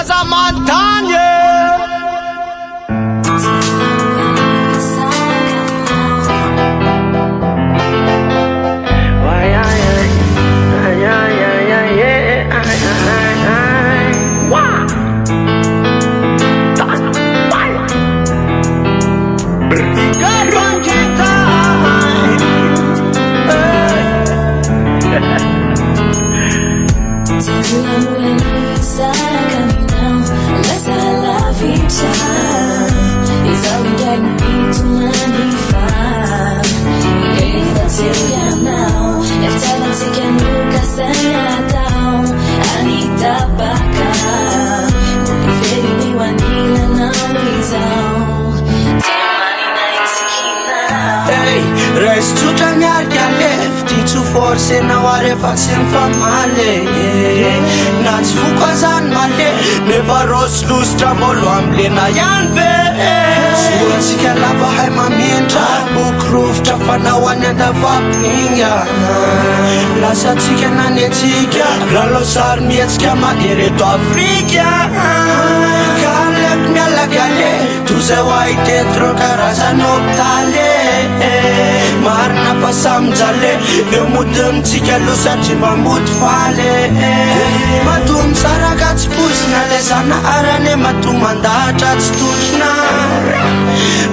cause I'm on TANN, forse não are facem famale Nați fucazan male Neva ros lustra molo amble na yanve Suansi ke lava hai mamintra Bukruftra fanawan da vapinga Lasa tika na netika Ralosar mietska ma direto Afrika Kalep miala gale Tu se wai dentro caraza noptale Marna pasamjale Mudam tika lusa chiba mutfale Matum saragats pusna lesana arane matum mandatrats tunjna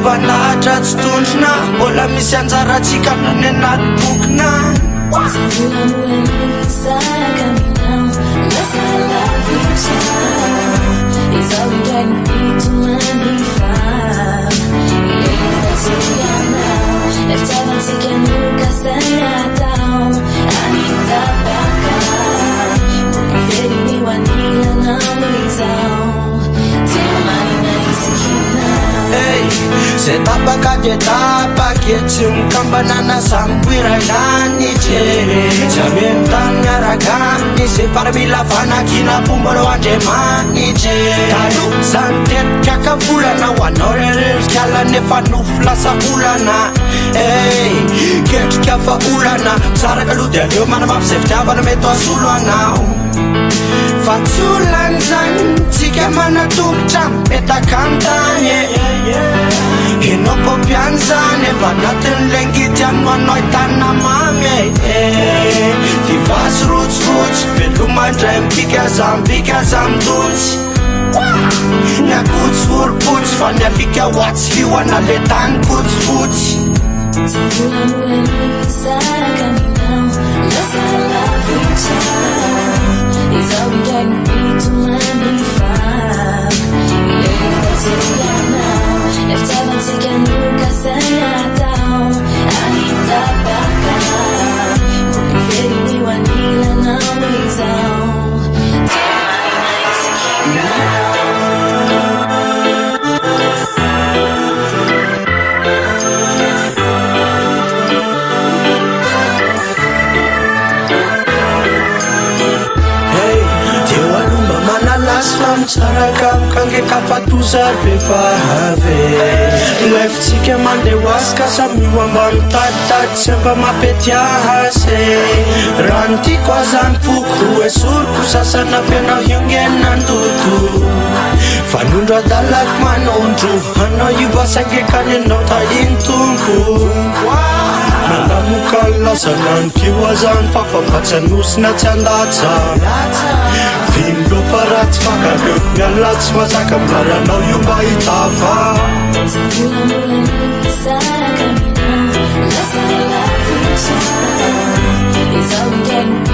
Vandatrats tunjna Bola misy anjara tsika nanenat bokna It's all we got to be to money far. Let's see now. If I don't take a look, I stand down. I need that back up. Very me one need and always out. Till money nights to keep now. Hey, se tapa kage tapa Kechum kambanana sampuira nani chere Jamintan nyaragani Se parabila fana kina pumbolo anje mani chere Talu santet kaka fulana Wanoreres kala nefa nufla sa ulana Hey, ket kafa ulana Sara kaludia lio mana mapsefta Vana meto asulana Fatulan zan Tika mana tukcham Peta kantanye Hinoko pianzane Vanaten lengit yan manoy tanamame Vivas roots Beluman dream Bigazam duts Nakuts vurputs Vanya lika wats Hiwana letan kuts futs It's all we got to be to money far. Let's see now. If I don't take a look, I stand down. I need that back up. Very me one need and always out. Till money nights to keep now. Sarakam kange kapatuzar befave Life tsika mande waska samiwa mamtatat Semba mapetia hase Ranti kwa zanfuku Esurku sasana pena hyungen nanduku Fanundra dalak manondru Hano yuba sange kane nota intunku Nalamukalla sanan kiwazan Fafamatsan usna tsandatsa Vimlo parat fakagök Nyalats mazakam Laranau yuba itafa It's all we got.